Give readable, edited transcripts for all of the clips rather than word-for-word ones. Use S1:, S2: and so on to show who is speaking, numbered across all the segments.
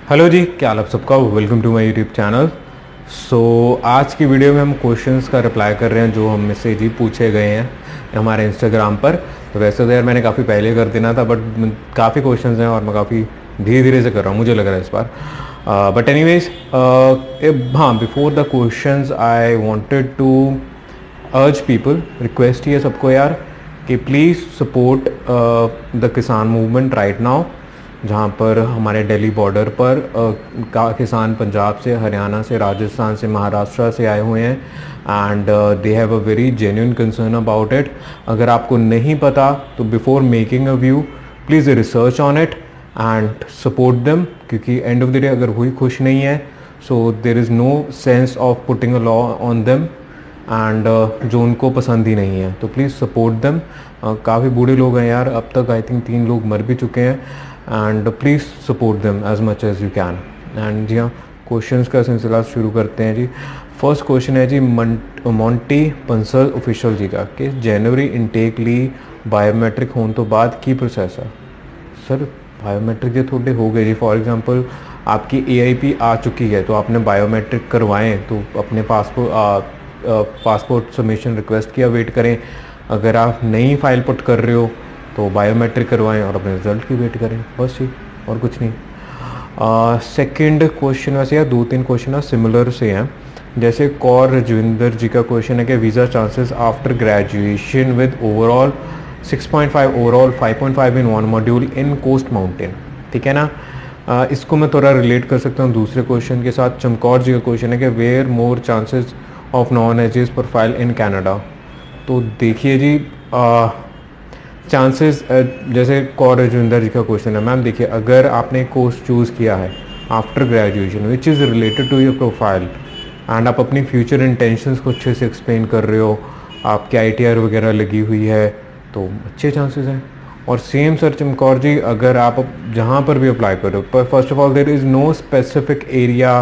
S1: Hello जी, क्या हाल आप सबका। Welcome to my YouTube channel. आज की वीडियो में हम क्वेश्चंस का रिप्लाई कर रहे हैं जो हम में से जी पूछे गए हैं हमारे इंस्टाग्राम पर। तो वैसे तो यार मैंने काफ़ी पहले कर देना था, बट काफ़ी क्वेश्चंस हैं और मैं काफ़ी धीरे धीरे से कर रहा हूँ, मुझे लग रहा है इस बार। बट एनीवेज, हाँ, before the questions I wanted to urge people, request है सबको यार कि please support the kisan movement right now, जहाँ पर हमारे दिल्ली बॉर्डर पर किसान पंजाब से, हरियाणा से, राजस्थान से, महाराष्ट्र से आए हुए हैं and they have a very genuine concern about it. अगर आपको नहीं पता तो before making a view please research on it and support them, क्योंकि एंड ऑफ द डे अगर वही खुश नहीं है so there is no sense of putting a law on them and जो उनको पसंद ही नहीं है, तो प्लीज़ सपोर्ट देम। काफ़ी बूढ़े लोग हैं यार, अब तक आई थिंक 3 लोग मर भी चुके हैं and please support them as much as you can. And जी हाँ, क्वेश्चंस का सिलसिला शुरू करते हैं जी। फर्स्ट क्वेश्चन है जी मोंटी पंसल ऑफिशियल जी का कि जनवरी इनटेक ली बायोमेट्रिक होने तो बाद की प्रोसेस है। सर बायोमेट्रिक जो थोड़े हो गए जी, फॉर एग्जांपल आपकी AIP आ चुकी है तो आपने बायोमेट्रिक करवाएं तो अपने पासपोर्ट सबमिशन रिक्वेस्ट किया, वेट करें। अगर आप नई फाइल पुट कर रहे हो तो बायोमेट्रिक करवाएं और अपने रिजल्ट की वेट करें, बस जी, और कुछ नहीं। सेकंड क्वेश्चन वैसे यार 2-3 क्वेश्चन सिमिलर से हैं। जैसे कौर रजविंदर जी का क्वेश्चन है कि visa chances after graduation with overall 6.5 overall 5.5 in one module in Coast Mountain, ठीक है ना। इसको मैं थोड़ा रिलेट कर सकता हूँ दूसरे क्वेश्चन के साथ। चमकौर जी का क्वेश्चन है कि where more chances of non एजेस प्रोफाइल इन कैनेडा। तो देखिए जी, चांसेस जैसे कौर रजविंदर जी का क्वेश्चन है, मैम देखिए अगर आपने कोर्स चूज़ किया है after graduation which is related to your profile and आप अपनी फ्यूचर इंटेंशंस को अच्छे से एक्सप्लेन कर रहे हो, आपकी ITR वगैरह लगी हुई है, तो अच्छे चांसेस हैं। और सेम सर चमकौर जी, अगर आप जहाँ पर भी अप्लाई करो, पर first of all there is no specific area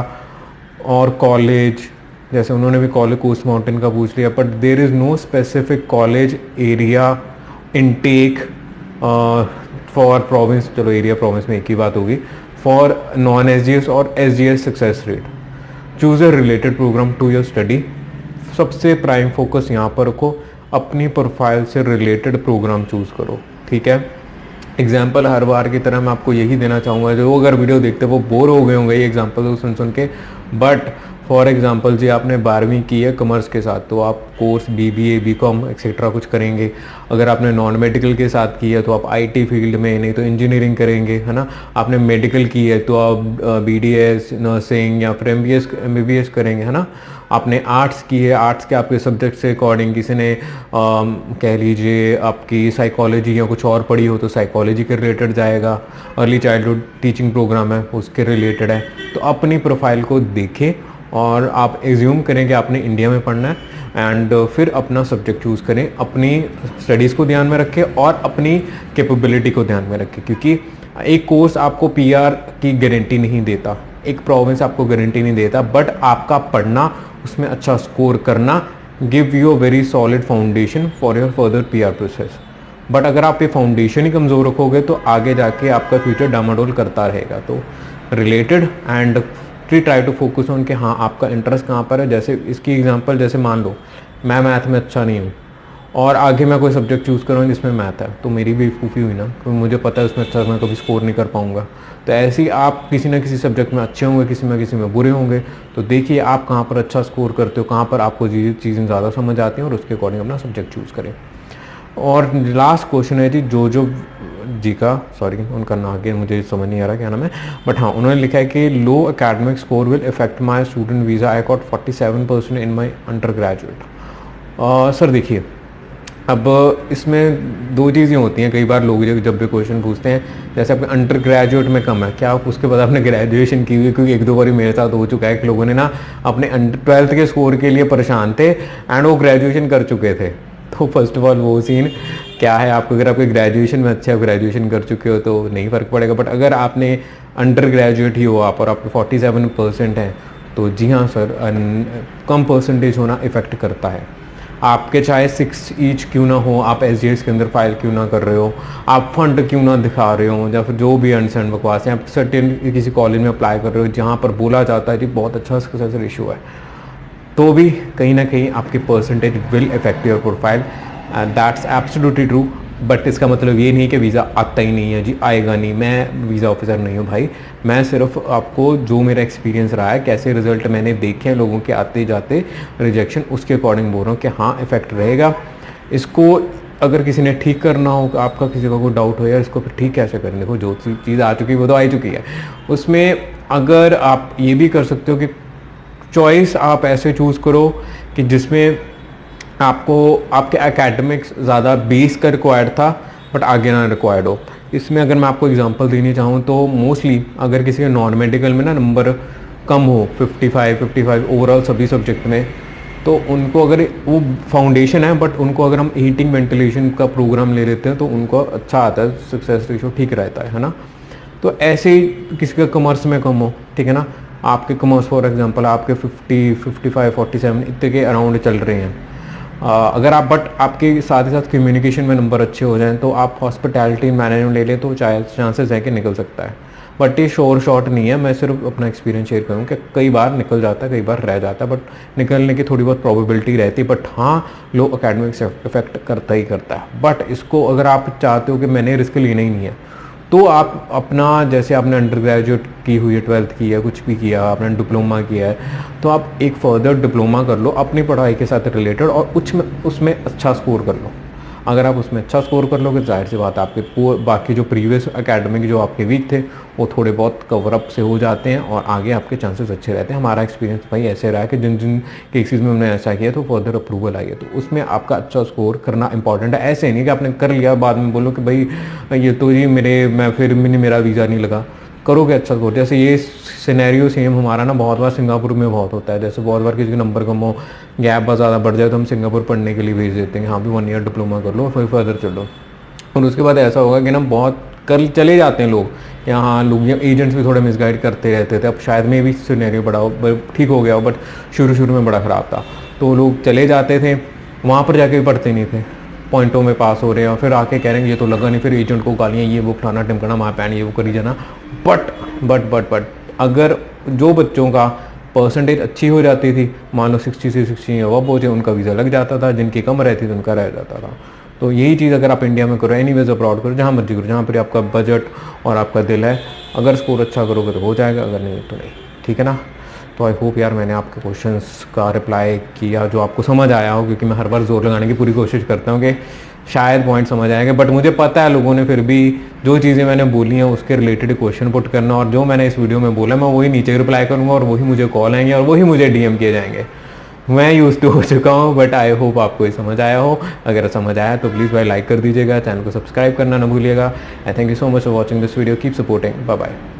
S1: और कॉलेज, जैसे उन्होंने भी कॉलेज कोस्ट माउंटेन का पूछ लिया, but there is no specific college area intake for province, चलो एरिया प्रोविंस में एक ही बात होगी, फॉर नॉन SGS और SGS success rate. Choose a related program to your study. सबसे प्राइम फोकस यहाँ पर रखो, अपनी प्रोफाइल से रिलेटेड प्रोग्राम चूज़ करो, ठीक है। एग्जाम्पल हर बार की तरह मैं आपको यही देना चाहूँगा, जो अगर वीडियो देखते वो बोर हो गए होंगे ये एग्जाम्पल सुन सुन के, बट फॉर एग्जांपल जी आपने 12वीं की है कॉमर्स के साथ तो आप कोर्स BBA BCom एक्सेट्रा कुछ करेंगे। अगर आपने नॉन मेडिकल के साथ की है तो आप IT फील्ड में, नहीं तो इंजीनियरिंग करेंगे, है ना। आपने मेडिकल की है तो आप BDS नर्सिंग या फिर MBBS करेंगे, है ना। आपने आर्ट्स की है, आर्ट्स के आपके सब्जेक्ट से अकॉर्डिंग, किसी ने कह लीजिए आपकी साइकोलॉजी या कुछ और पढ़ी हो तो साइकोलॉजी के रिलेटेड जाएगा। अर्ली चाइल्डहुड टीचिंग प्रोग्राम है उसके रिलेटेड है। तो अपनी प्रोफाइल को देखें और आप एज्यूम करें कि आपने इंडिया में पढ़ना है एंड फिर अपना सब्जेक्ट चूज़ करें, अपनी स्टडीज़ को ध्यान में रखें और अपनी कैपेबिलिटी को ध्यान में रखें, क्योंकि एक कोर्स आपको PR की गारंटी नहीं देता, एक प्रोविंस आपको गारंटी नहीं देता, बट आपका पढ़ना, उसमें अच्छा स्कोर करना give you a very solid foundation for your further PR process. But अगर आप ये फाउंडेशन ही कमज़ोर रखोगे तो आगे जाके आपका फ्यूचर डामाडोल करता रहेगा। तो related and try to focus on कि हाँ आपका इंटरेस्ट कहाँ पर है। जैसे इसकी एग्जांपल, जैसे मान लो मैं मैथ में अच्छा नहीं हूँ और आगे मैं कोई सब्जेक्ट चूज़ करूँ जिसमें मैथ है, तो मेरी बेवकूफ़ी हुई ना, क्योंकि मुझे पता है उसमें अच्छा मैं कभी स्कोर नहीं कर पाऊँगा। तो ऐसे ही आप किसी ना किसी सब्जेक्ट में अच्छे होंगे, किसी में बुरे होंगे। तो देखिए आप कहाँ पर अच्छा स्कोर करते हो, कहाँ पर आपको चीज़ें ज़्यादा समझ आती हैं और उसके अकॉर्डिंग अपना सब्जेक्ट चूज़ करें। और लास्ट क्वेश्चन है जी जो जी का, सॉरी उनका नाम आगे मुझे समझ नहीं आ रहा क्या नाम है, बट हाँ उन्होंने लिखा है कि low academic score will effect my student visa, I got 47% in my undergraduate. Sir देखिए, अब इसमें 2 चीज़ें होती हैं। कई बार लोग जब भी क्वेश्चन पूछते हैं, जैसे आपके अंडर ग्रेजुएट में कम है, क्या आप उसके बाद आपने ग्रेजुएशन की हुई, क्योंकि 1-2 बार मेरे साथ हो चुका है कि लोगों ने ना अपने 12th के स्कोर के लिए परेशान थे एंड वो ग्रेजुएशन कर चुके थे। तो फर्स्ट ऑफ ऑल वो सीन क्या है, आपको अगर आपके ग्रेजुएशन में अच्छे, आप ग्रेजुएशन कर चुके हो तो नहीं फ़र्क पड़ेगा, बट अगर आपने अंडर ग्रेजुएट ही हो आप और आपके 47% हैं तो जी हाँ सर, कम परसेंटेज होना इफ़ेक्ट करता है। आपके चाहे 6 ईच क्यों ना हो, आप SGS के अंदर फाइल क्यों ना कर रहे हो, आप फंड क्यों ना दिखा रहे हो, या फिर जो भी अनसेंड बकवास है, आप सर्टेन किसी कॉलेज में अप्लाई कर रहे हो जहाँ पर बोला जाता है कि बहुत अच्छा सक्सेस रेशियो है, तो भी कहीं ना कहीं आपकी percentage will affect your profile. That's absolutely true. But इसका मतलब ये नहीं कि वीज़ा आता ही नहीं है जी, आएगा नहीं। मैं वीज़ा ऑफिसर नहीं हूँ भाई, मैं सिर्फ आपको जो मेरा एक्सपीरियंस रहा है, कैसे रिजल्ट मैंने देखे हैं लोगों के आते जाते रिजेक्शन, उसके अकॉर्डिंग बोल रहा हूँ कि हाँ इफेक्ट रहेगा। इसको अगर किसी ने ठीक करना हो, आपका किसी का कोई डाउट हो यार इसको फिर ठीक कैसे करें, देखो जो चीज़ आ चुकी है वो तो आ चुकी है। उसमें अगर आप ये भी कर सकते हो कि चॉइस आप ऐसे चूज़ करो कि जिसमें आपको आपके एकेडमिक्स ज़्यादा बेस का रिक्वायर्ड था बट आगे ना रिक्वायर्ड हो। इसमें अगर मैं आपको एग्जांपल देनी चाहूँ तो मोस्टली अगर किसी के नॉन मेडिकल में ना नंबर कम हो 55 ओवरऑल सभी सब्जेक्ट में, तो उनको अगर वो फाउंडेशन है बट उनको अगर हम हीटिंग वेंटिलेशन का प्रोग्राम ले लेते हैं तो उनको अच्छा आता है, सक्सेस रेशो ठीक रहता है ना। तो ऐसे ही किसी का कॉमर्स में कम हो, ठीक है ना, आपके कॉमर्स फॉर एग्जांपल आपके 50 55 47 इतने के अराउंड चल रहे हैं। अगर आप बट आपके साथ ही साथ कम्युनिकेशन में नंबर अच्छे हो जाएं तो आप हॉस्पिटैलिटी मैनेजमेंट ले लें तो चांसेस है कि निकल सकता है। बट ये श्योर शॉट नहीं है, मैं सिर्फ अपना एक्सपीरियंस शेयर करूँ कि कई बार निकल जाता है, कई बार रह जाता है, बट निकलने की थोड़ी बहुत प्रोबेबिलिटी रहती है। बट हाँ, लो एकेडमिक्स इफेक्ट करता ही करता है। बट इसको अगर आप चाहते हो कि मैंने रिस्क लेना ही नहीं है, तो आप अपना जैसे आपने अंडर ग्रेजुएट की हुई है, 12th की है, कुछ भी किया, आपने डिप्लोमा किया है, तो आप एक फर्दर डिप्लोमा कर लो अपनी पढ़ाई के साथ रिलेटेड और उसमें अच्छा स्कोर कर लो। अगर आप उसमें अच्छा स्कोर कर लोगे जाहिर सी बात है आपके बाकी जो प्रीवियस एकेडमिक जो आपके वीक थे वो थोड़े बहुत कवर अप से हो जाते हैं और आगे आपके चांसेस अच्छे रहते हैं। हमारा एक्सपीरियंस भाई ऐसे रहा है कि जिन जिन केसेस में हमने ऐसा किया तो फर्दर अप्रूवल आई है, तो उसमें आपका अच्छा स्कोर करना इंपॉर्टेंट है। ऐसे नहीं कि आपने कर लिया बाद में बोलो कि भाई ये तो जी मेरा वीज़ा नहीं लगा, करोगे अच्छा स्कोर। जैसे ये सिनेरियो सेम हमारा ना बहुत बार सिंगापुर में बहुत होता है। जैसे बहुत बार किसी के नंबर कम हो, गैप बहुत ज़्यादा बढ़ जाए तो हम सिंगापुर पढ़ने के लिए भेज देते हैं, हाँ भी 1 ईयर डिप्लोमा कर लो और फिर फर्दर चलो। और उसके बाद ऐसा होगा कि ना बहुत चले जाते हैं लोग, यहाँ लोग एजेंट्स भी थोड़े मिसगाइड करते रहते थे। अब शायद में भी सिनेरियो बड़ा हो, ठीक हो गया हो, बट शुरू में बड़ा ख़राब था। तो लोग चले जाते थे, वहाँ पर जाके भी पढ़ते नहीं थे, पॉइंटों में पास हो रहे हैं और फिर आके कह रहे हैं ये तो लगा नहीं, फिर एजेंट को गालियाँ, ये वो फलाना टिमकना, वहाँ पैन ये वो करी जाना। बट अगर जो बच्चों का परसेंटेज अच्छी हो जाती थी, मान लो 60 से 60 अब पहुँचे, उनका वीज़ा लग जाता था, जिनकी कम रहती थी उनका रह जाता था। तो यही चीज़ अगर आप इंडिया में करो, एनीवेज अब्रॉड करो, जहाँ मर्जी करो, जहाँ पर आपका बजट और आपका दिल है, अगर स्कोर अच्छा करोगे तो हो जाएगा, अगर नहीं तो नहीं, ठीक है ना। तो आई होप यार मैंने आपके क्वेश्चंस का रिप्लाई किया जो आपको समझ आया हो, क्योंकि मैं हर बार जोर लगाने की पूरी कोशिश करता हूँ कि शायद पॉइंट समझ आएंगे। बट मुझे पता है लोगों ने फिर भी जो चीज़ें मैंने बोली हैं उसके रिलेटेड क्वेश्चन पुट करना, और जो मैंने इस वीडियो में बोला मैं वही नीचे रिप्लाई करूँगा और वही मुझे कॉल आएंगे और वही मुझे DM किए जाएंगे। मैं यूज टू हो चुका हूँ, बट आई होप आपको ये समझ आया हो। अगर समझ आया तो प्लीज़ भाई लाइक कर दीजिएगा, चैनल को सब्सक्राइब करना ना भूलिएगा। I thank you so much for watching this video, keep supporting, bye bye.